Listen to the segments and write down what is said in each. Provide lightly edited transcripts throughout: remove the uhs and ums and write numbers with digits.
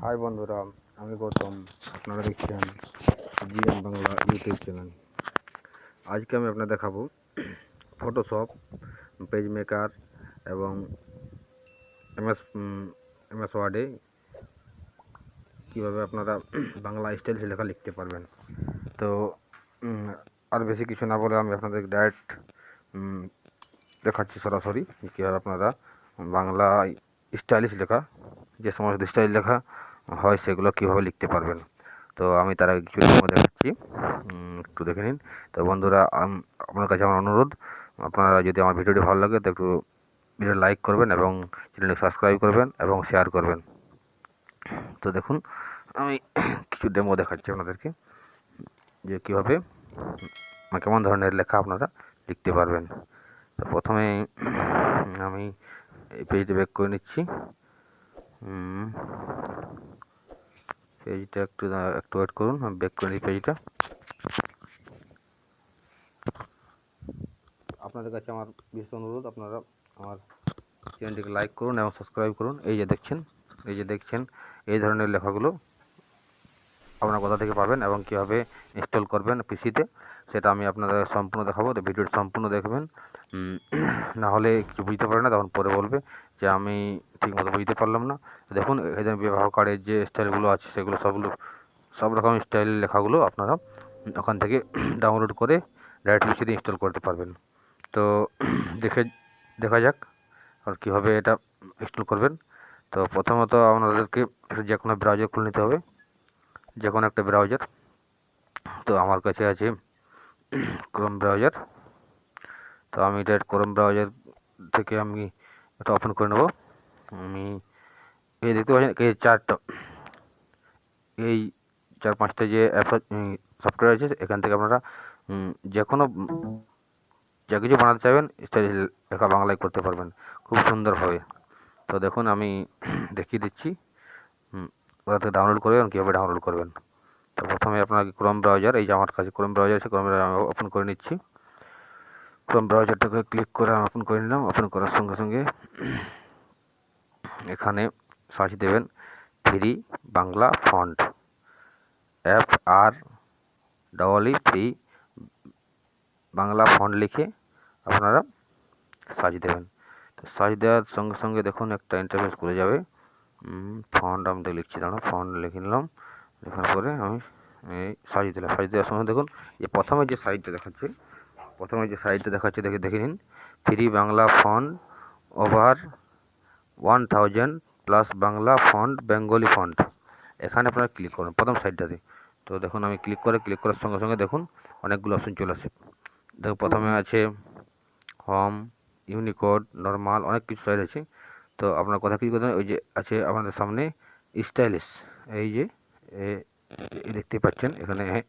High বন্ধুরা, আমি গৌতম। আপনারা দেখছেন জিএম বাংলা ইউটিউব চ্যানেল। আজকে আমি আপনাদের দেখাবো ফটোশপ, পেজ মেকার এবং এমএস এমএস ওয়ার্ডে কীভাবে আপনারা বাংলা স্টাইল লেখা লিখতে পারবেন। তো আর বেশি কিছু না বলে আমি আপনাদের ডাইরেক্ট দেখাচ্ছি সরাসরি কীভাবে আপনারা বাংলা স্টাইলিশ লেখা, যে সমস্ত স্টাইল লেখা হয় সেগুলো কীভাবে লিখতে পারবেন। তো আমি তার আগে কিছু ডেমো দেখাচ্ছি, একটু দেখে নিন। তো বন্ধুরা, আপনার কাছে আমার অনুরোধ, আপনারা যদি আমার ভিডিওটি ভালো লাগে তো একটু ভিডিও লাইক করবেন এবং চ্যানেলটি সাবস্ক্রাইব করবেন এবং শেয়ার করবেন। তো দেখুন, আমি কিছু ডেমো দেখাচ্ছি আপনাদেরকে যে কীভাবে কেমন ধরনের লেখা আপনারা লিখতে পারবেন। তো প্রথমে আমি এই পেজটা ব্যাক করে নিচ্ছি। পেজটা একটু ওয়েট করুন, আমি ব্যাক করে নিই পেজটা। আপনাদের কাছে আমার বিশেষ অনুরোধ, আপনারা আমার চ্যানেলটিকে লাইক করুন এবং সাবস্ক্রাইব করুন। এই যে দেখছেন এই ধরনের লেখাগুলো আপনারা কোথা থেকে পাবেন এবং কীভাবে ইনস্টল করবেন পিসিতে, সেটা আমি আপনাদের সম্পূর্ণ দেখাবো। তো ভিডিওটি সম্পূর্ণ দেখবেন, না হলে কিছু বুঝতে পারে না, তখন পরে বলবে যে আমি ঠিকমতো বুঝতে পারলাম না। দেখুন, এই যে বিবাহ কার্ডের যে স্টাইলগুলো আছে সেগুলো সব রকম স্টাইল লেখাগুলো আপনারা ওখান থেকে ডাউনলোড করে ডাইরেক্ট পিসিতে ইনস্টল করতে পারবেন। তো দেখা যাক আর কীভাবে এটা ইনস্টল করবেন। তো প্রথমত আপনাদেরকে যে কোনো ব্রাউজার খুলে নিতে হবে, যে কোনো একটা ব্রাউজার। তো আমার কাছে আছে ক্রোম ব্রাউজার। তো আমি ডাইরেক্ট ক্রোম ব্রাউজার থেকে আমি এটা ওপেন করে নেব। আমি এই দেখতে পাচ্ছেন এই 4-5টা যে সফটওয়্যার আছে, এখান থেকে আপনারা যে কোনো যা কিছু বানাতে চাইবেন স্টাইল লেখা বাংলায় করতে পারবেন খুব সুন্দরভাবে। তো দেখুন, আমি দেখিয়ে দিচ্ছি কোথা থেকে ডাউনলোড করবেন, কীভাবে ডাউনলোড করবেন। তো প্রথমে আপনাকে ক্রোম ব্রাউজার, এই যে আমার কাছে ক্রোম ব্রাউজার আছে, ক্রোম ব্রাউজার আমি ওপেন করে নিচ্ছি। ক্রোম ব্রাউজারটাকে ক্লিক করে আমি ওপেন করে নিলাম। ওপেন করার সঙ্গে সঙ্গে এখানে সার্চ দেবেন free Bangla font, FREE Bangla font লিখে আপনারা সার্চ দেবেন। তো সার্চ দেওয়ার সঙ্গে সঙ্গে দেখুন একটা ইন্টারফেস খুলে যাবে। ফন্ট আমি লিখছি, দাঁড়া, ফন্ট লিখে নিলাম। লেখার পরে আমি সার্চ দিলাম। সার্চ দেওয়ার সময় দেখুন যে প্রথমে যে সাইটটা দেখাচ্ছে দেখে নিন, free Bangla font over 1000 plus Bangla font Bengali font. এখানে আপনারা ক্লিক করুন প্রথম সাইটটাতে। তো দেখুন, আমি ক্লিক করার সঙ্গে সঙ্গে দেখুন অনেকগুলো অপশন চলে আসে। দেখুন, প্রথমে আছে হোম, ইউনিকোড, নর্মাল, অনেক কিছু সাইট আছে। তো আপনার কথা কি করবেন, ওই যে আছে আপনাদের সামনে স্টাইলিশ, এই যে দেখতে পাচ্ছেন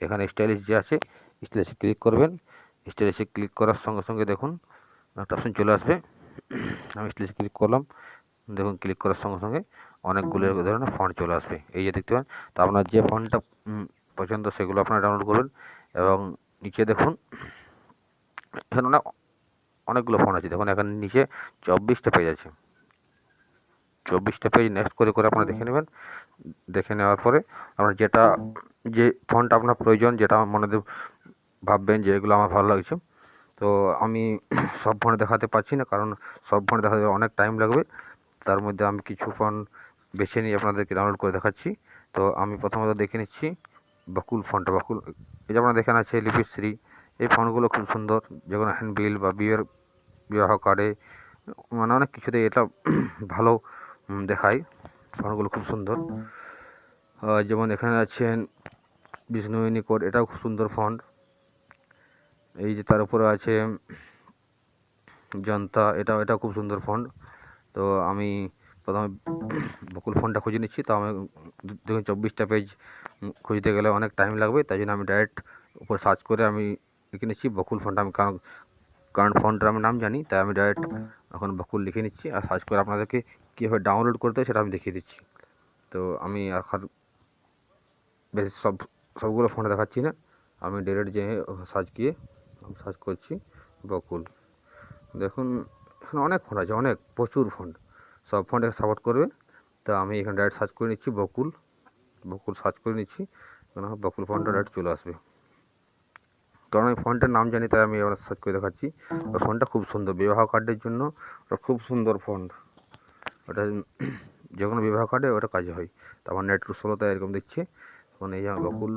এখানে স্টাইলিশ যে আছে, স্টাইলিশে ক্লিক করবেন। স্টাইলিশে ক্লিক করার সঙ্গে সঙ্গে দেখুন একটা অপশন চলে আসবে। আমি স্টাইলিশে ক্লিক করলাম। দেখুন, ক্লিক করার সঙ্গে সঙ্গে অনেকগুলো ধরনের ফন্ট চলে আসবে, এই যে দেখতে পান। তো আপনার যে ফন্টটা পছন্দ সেগুলো আপনারা ডাউনলোড করবেন। এবং নিচে দেখুন এখানে অনেকগুলো ফন্ট আছে। দেখুন এখানে নিচে 24টা পেজ আছে। 24টা পেজ নেক্সট করে আপনারা দেখে নেবেন। দেখে নেওয়ার পরে আপনার যে ফন্ট আপনার প্রয়োজন, যেটা মনে ভাববেন যে এগুলো আমার ভালো লাগছে। তো আমি সব ফন্ট দেখাতে পারছি না, কারণ সব ফন্ট দেখাতে অনেক টাইম লাগবে। তার মধ্যে আমি কিছু ফন্ট বেছে নিয়ে আপনাদেরকে ডাউনলোড করে দেখাচ্ছি। তো আমি প্রথমত দেখে নিচ্ছি বকুল ফন্ট। এই যে আপনারা দেখেন আছে লিপিশ্রী, এই ফন্টগুলো খুব সুন্দর, যেগুলো হ্যান্ডবিল বা বিবাহ কার্ডে মানে অনেক কিছুতে এটা ভালো দেখায়। ফন্টগুলো খুব সুন্দর। যেমন এখানে আছেন বিষ্ণু ইউনিকোড, এটাও খুব সুন্দর ফন্ট। এই যে তার উপরে আছে জনতা, এটাও খুব সুন্দর ফন্ট। তো আমি প্রথমে বকুল ফন্টটা খুঁজে নিচ্ছি। তো আমি দেখুন 24টা পেজ খুঁজতে গেলে অনেক টাইম লাগবে, তাই জন্য আমি ডাইরেক্ট উপর সার্চ করে আমি লিখে নিচ্ছি বকুল ফন্ট। আমি কারণ ফন্টের আমি নাম জানি, তাই আমি ডাইরেক্ট এখন বকুল লিখে নিচ্ছি আর সার্চ করে আপনাদেরকে কীভাবে ডাউনলোড করতে হয় সেটা আমি দেখিয়ে দিচ্ছি। তো আমি এখন বেশি সবগুলো ফন্ট দেখাচ্ছি না, আমি ডাইরেক্ট যে সার্চ করছি বকুল। দেখুন এখানে অনেক ফন্ট আছে, প্রচুর ফন্ট। সব ফন্ট সাপোর্ট করবে, তো আমি এখানে ডাইরেক্ট সার্চ করে নিচ্ছি বকুল সার্চ করে নিচ্ছি, কারণ বকুল ফন্টটা ডাইরেক্ট চলে আসবে। কারণ আমি ফন্টের নাম জানি, তাই আমি এবার সার্চ করে দেখাচ্ছি। ওই ফন্টটা খুব সুন্দর, বিবাহ কার্ডের জন্য ওটা খুব সুন্দর ফন্ট। ওটা যে কোনো বিবাহ কার্ডে ওটা কাজে হয়। তো আমার নেট কুশলতা এরকম দিচ্ছে। তখন এই যে বকুল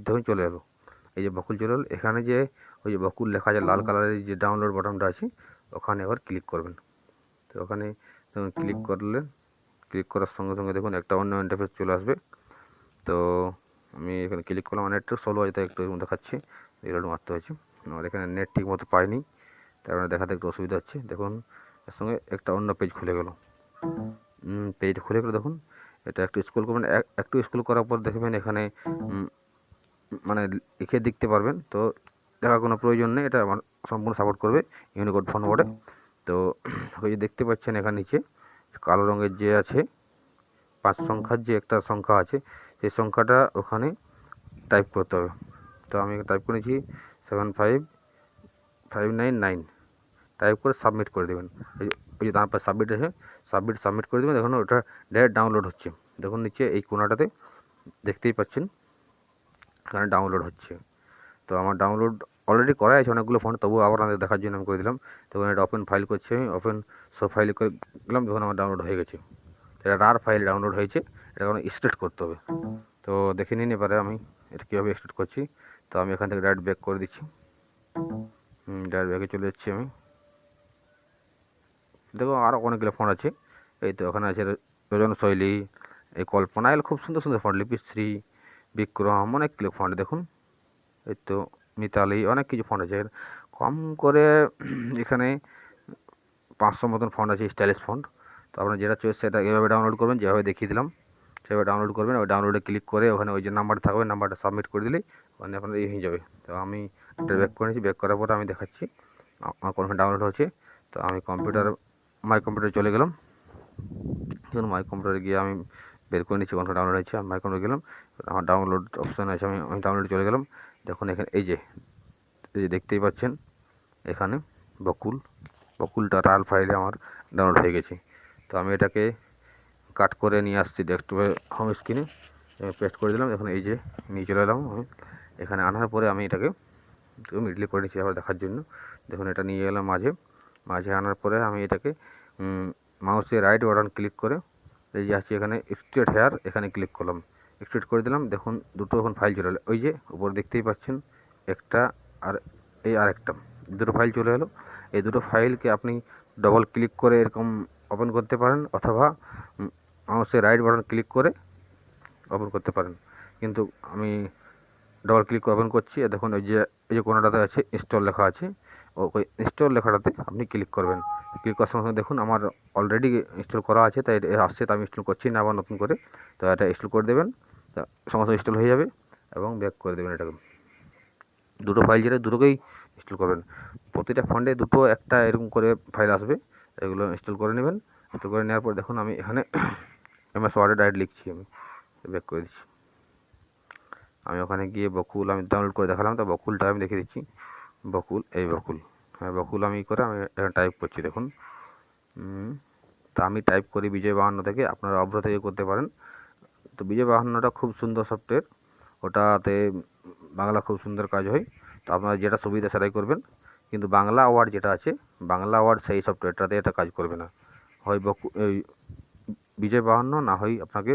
দেখুন চলে এলো, এই যে বকুল চলে এলো। এখানে যে ওই যে বকুল লেখা আছে লাল কালারের যে ডাউনলোড বাটনটা আছে, ওখানে এবার ক্লিক করবেন। তো ওখানে দেখুন ক্লিক করলে, ক্লিক করার সঙ্গে সঙ্গে দেখুন একটা অন্য ইন্টারফেস চলে আসবে। তো আমি এখানে ক্লিক করলাম, আমার নেটটা স্লো আছে তাই একটু এরকম দেখাচ্ছে, রিলোড মারতে হয়েছে। আমার এখানে নেট ঠিক মতো পাইনি, তার কারণে দেখাতে একটু অসুবিধা হচ্ছে। দেখুন এর সঙ্গে একটা অন্য পেজ খুলে গেল, পেজটা খুলে গেলো। দেখুন এটা একটু স্ক্রল করবেন, একটু স্ক্রল করার পর দেখবেন এখানে মানে লিখে দেখতে পারবেন। তো দেখার কোনো প্রয়োজন নেই, এটা আমার সম্পূর্ণ সাপোর্ট করবে ইউনিকোড ফোন বোর্ডে। তো ওই যে দেখতে পাচ্ছেন এখানে নিচে কালো রঙের যে আছে 5 সংখ্যার যে একটা সংখ্যা আছে, সেই সংখ্যাটা ওখানে টাইপ করতে হবে। তো আমি টাইপ করেছি 75599, টাইপ করে সাবমিট করে দেবেন। ওই যে তারপর সাবমিট আছে, সাবমিট করে দেবেন। দেখুন ওটা ডাইরেক্ট ডাউনলোড হচ্ছে। দেখুন নিচে এই কোনাটাতে দেখতেই পাচ্ছেন এখানে ডাউনলোড হচ্ছে। তো আমার ডাউনলোড অলরেডি করা আছে অনেকগুলো ফন্ট, তবুও আবার আমাদের দেখার জন্য আমি করে দিলাম। তখন এটা ওপেন ফাইল করছি, আমি ওপেন সব ফাইল করে দিলাম। দেখুন আমার ডাউনলোড হয়ে গেছে। এটা রার ফাইল ডাউনলোড হয়েছে, এটা কোনো স্টেট করতে হবে। তো দেখে নিন এবারে আমি এটা কীভাবে এক্সট্রাক্ট করছি। তো আমি এখান থেকে ডাইরেক্ট ব্যাক করে দিচ্ছি, ডাইরেক্ট ব্যাকে চলে যাচ্ছি আমি। দেখো আরও অনেকগুলো ফন্ট আছে, এই তো ওখানে আছে রজন শৈলী, এই কল্পনা, এগুলো খুব সুন্দর সুন্দর ফন্ট, লিপিশ্রী, বিক্রম, অনেকগুলো ফন্ট দেখুন। এই তো মিতালি, অনেক কিছু ফন্ট আছে। কম করে এখানে 500 মতন ফন্ট আছে, স্টাইলিশ ফন্ট। তো আপনার যেটা চয়েস সেটা এভাবে ডাউনলোড করবেন, যেভাবে দেখিয়ে দিলাম সেভাবে ডাউনলোড করবেন। ওই ডাউনলোডে ক্লিক করে ওখানে ওই যে নাম্বার থাকবে, নাম্বারটা সাবমিট করে দিলেই ওখানে আপনার এই হয়ে যাবে। তো আমি এটা ব্যাক করে নিয়েছি, ব্যাক করার পরে আমি দেখাচ্ছি আমার কোনখানে ডাউনলোড হচ্ছে। তো আমি মাই কম্পিউটারে চলে গেলাম। দেখুন মাই কম্পিউটারে গিয়ে আমি বের করে নিচ্ছি কোনখানে ডাউনলোড হচ্ছে। আমি মাই কম্পিউটারে গেলাম, আমার ডাউনলোড অপশান আছে, আমি ডাউনলোডে চলে গেলাম। দেখুন এখানে এই যে দেখতেই পাচ্ছেন এখানে বকুলটা রাল ফাইলে আমার ডাউনলোড হয়ে গেছে। তো আমি এটাকে কাট করে নিয়ে আসছি ডেস্কটপে হোম স্ক্রিনে, পেস্ট করে দিলাম। এখন এই যে নিয়ে চলে এলাম আমি এখানে। আনার পরে আমি এটাকে মিডলি করে নিচ্ছি আবার দেখার জন্য। দেখুন এটা নিয়ে এলাম মাঝে আনার পরে আমি এটাকে মাউসের রাইট বাটন ক্লিক করে এই যে আছে এখানে এক্সট্রুড হেয়ার, এখানে ক্লিক করলাম, এক্সট্রুড করে দিলাম। দেখুন দুটো এখন ফাইল চলে এলো, ওই যে উপর দেখতেই পাচ্ছেন একটা আর এই আরেকটা, দুটো ফাইল চলে এলো। এই দুটো ফাইলকে আপনি ডবল ক্লিক করে এরকম ওপেন করতে পারেন, অথবা মাউসের রাইট বাটন ক্লিক করে ওপেন করতে পারেন। কিন্তু আমি ডবল ক্লিক করে ওপেন করছি। দেখুন এই যে কোনাটাতে আছে ইনস্টল লেখা আছে, ওই ইনস্টল লেখাটাতে আপনি ক্লিক করবেন। ক্লিক করার সঙ্গে সঙ্গে দেখুন আমার অলরেডি ইনস্টল করা আছে, তাই আসছে, তো আমি ইনস্টল করছি না আবার নতুন করে। তো এটা ইনস্টল করে দেবেন, তা সঙ্গে সঙ্গে ইনস্টল হয়ে যাবে এবং ব্যাক করে দেবেন এটাকে। দুটো ফাইল যেটা দুটোকেই ইনস্টল করবেন, প্রতিটা ফন্টে দুটো একটা এরকম করে ফাইল আসবে, এগুলো ইনস্টল করে নেবেন। ইনস্টল করে নেওয়ার পর দেখুন আমি এখানে এমএস ওয়ার্ডে ডাইরেক্ট লিখছি, আমি ব্যাক করে দিচ্ছি। আমি ওখানে গিয়ে বকুল আমি ডাউনলোড করে দেখালাম, তো বকুলটা আমি দেখে দিচ্ছি। বকুল, হ্যাঁ বকুল আমি করে আমি এখানে টাইপ করছি। দেখুন তা আমি টাইপ করি বিজয় 52 থেকে, আপনারা অভ্র থেকে করতে পারেন। তো বিজয় 52টা খুব সুন্দর সফটওয়্যার, ওটাতে বাংলা খুব সুন্দর কাজ হয়। তো আপনারা যেটা সুবিধা সেটাই করবেন, কিন্তু বাংলা ওয়ার্ড যেটা আছে, বাংলা ওয়ার্ড সেই সফটওয়্যারটাতে এটা কাজ করবে না। হয় এই বিজয় 52, না হয় আপনাকে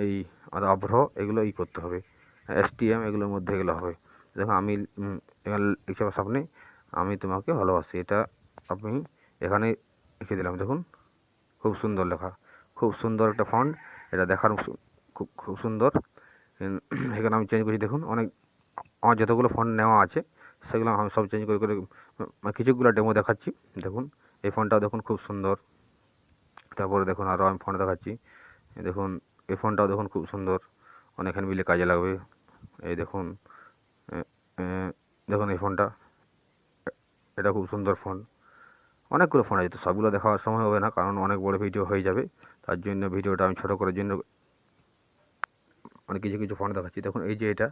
এই অভ্র এগুলো করতে হবে, STM এগুলোর মধ্যে এগুলো হবে। দেখুন আমি এখানে লিখছি আমার সামনে, আমি তোমাকে ভালোবাসি, এটা আপনি এখানে লিখে দিলাম। দেখুন খুব সুন্দর লেখা, খুব সুন্দর একটা ফন্ট, এটা দেখার খুব সুন্দর। এখানে আমি চেঞ্জ করছি, দেখুন আমার যতগুলো ফন্ট নেওয়া আছে সেগুলো আমি সব চেঞ্জ করে কিছুগুলো ডেমো দেখাচ্ছি। দেখুন এই ফন্টটাও দেখুন খুব সুন্দর। তারপরে দেখুন আরও আমি ফন্ট দেখাচ্ছি, দেখুন এই ফন্টটাও দেখুন খুব সুন্দর, অনেকখানি মিলে কাজে লাগবে। এই দেখুন দেখুন এই ফন্টটা, এটা খুব সুন্দর ফন্ট। অনেকগুলো ফন্ট আছে, তো সবগুলো দেখার সময় হবে না, কারণ অনেক বড় ভিডিও হয়ে যাবে। তার জন্য ভিডিওটা আমি ছোটো করার জন্য কিছু কিছু ফন্ট দেখাচ্ছি। দেখুন এই যে এটা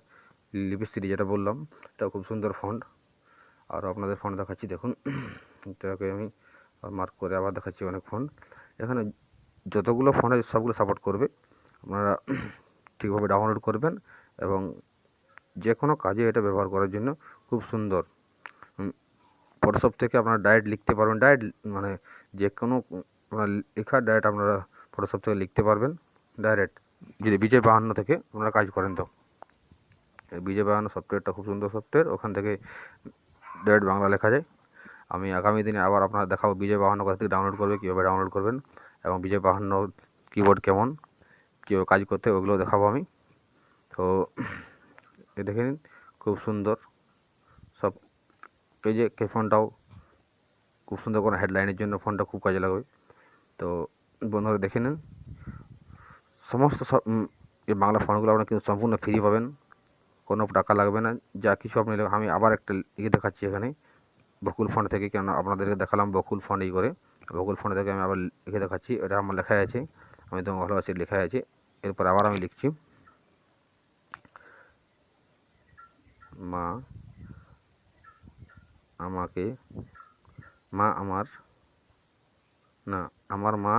লিপিশ্রী যেটা বললাম, এটা খুব সুন্দর ফন্ট। আর আপনাদের ফন্ট দেখাচ্ছি, দেখুন এটাকে আমি মার্ক করে আবার দেখাচ্ছি অনেক ফন্ট। এখানে যতগুলো ফোন আছে সবগুলো সাপোর্ট করবে। আপনারা ঠিকভাবে ডাউনলোড করবেন এবং যে কোনো কাজে এটা ব্যবহার করার জন্য খুব সুন্দর। ফটোশপ থেকে আপনারা ডাইরেক্ট লিখতে পারবেন, ডাইরেক্ট মানে যে কোনো আপনার লেখা ডাইরেক্ট আপনারা ফটোশপ থেকে লিখতে পারবেন ডাইরেক্ট, যদি বিজয় 52 থেকে আপনারা কাজ করেন। তো এই বিজয় 52 সফটওয়্যারটা খুব সুন্দর সফটওয়্যার, ওখান থেকে ডাইরেক্ট বাংলা লেখা যায়। আমি আগামী দিনে আবার আপনারা দেখাবো বিজয় 52 কোথা থেকে ডাউনলোড করবে, কীভাবে ডাউনলোড করবেন এবং বিজয় 52 কিবোর্ড কেমন, কীভাবে কাজ করতে হয় ওগুলো দেখাবো আমি। তো এ দেখে নিন খুব সুন্দর সব। এই যে ফোনটাও খুব সুন্দর কোনো হেডলাইনের জন্য ফোনটা খুব কাজে লাগবে। তো বন্ধুরা দেখে নিন সমস্ত সব এই বাংলা ফোনগুলো আপনারা কিন্তু সম্পূর্ণ ফ্রি পাবেন, কোনো টাকা লাগবে না। যা কিছু আপনি আমি আবার একটা লিখে দেখাচ্ছি এখানে বকুল ফন্ট থেকে, কেন আপনাদেরকে দেখালাম বকুল ফন্ট এই করে, বকুল ফন্ট থেকে আমি আবার লিখে দেখাচ্ছি। এটা আমার লেখাই আছে, আমি তো ভালোবাসি লেখাই আছে। এরপর আবার আমি লিখছি মা আমাকে, মা আমার, না আমার মা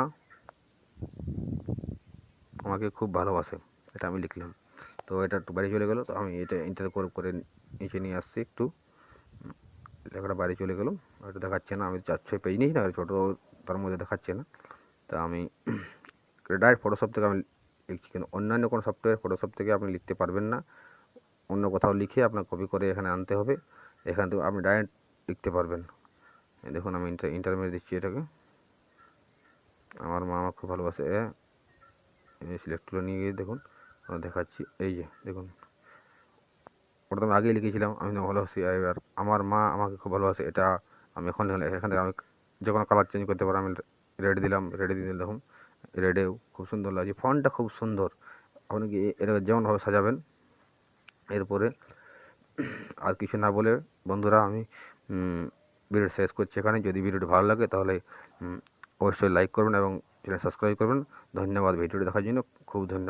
আমাকে খুব ভালোবাসে, এটা আমি লিখলাম। তো এটা একটু বাইরে চলে গেলো, তো আমি এটা ইন্টার করে নিচে নিয়ে আসছি একটু, লেখাটা বাইরে চলে গেলো, এটা দেখাচ্ছে না। আমি 4-6 পেজ নিয়েছি না, ছোটো, তার মধ্যে দেখাচ্ছে না। তো আমি ডাইরেক্ট ফটোশপ থেকে আমি লিখছি, কিন্তু অন্যান্য কোনো সফটওয়্যার ফটোশপ থেকে আপনি লিখতে পারবেন না, অন্য কোথাও লিখে আপনার কপি করে এখানে আনতে হবে। এখান থেকে আপনি ডাইরেক্ট লিখতে পারবেন। দেখুন আমি ইন্টারমিডিয়েট দিচ্ছি এটাকে, আমার মা আমাকে খুব ভালোবাসে, সিলেক্টগুলো নিয়ে গিয়ে দেখুন দেখাচ্ছি। এই যে দেখুন, ওটা তো আমি আগেই লিখেছিলাম আমি তো ভালোবাসি, এবার আমার মা আমাকে খুব ভালোবাসে, এটা আমি এখন এখান থেকে আমি যে কোনো কালার চেঞ্জ করতে পারি। আমি রেড দিলাম, রেডে দিয়ে দেখুন রেডেও খুব সুন্দর লাগছে, ফন্টটা খুব সুন্দর। আপনি কি এটা যেমনভাবে সাজাবেন। এরপরে আর কিছু না বলে বন্ধুরা আমি ভিডিওটা শেষ করছি এখানে। যদি ভিডিওটি ভালো লাগে তাহলে অবশ্যই লাইক করবেন এবং চ্যানেল সাবস্ক্রাইব করবেন। ধন্যবাদ ভিডিওটি দেখার জন্য, খুব ধন্যবাদ।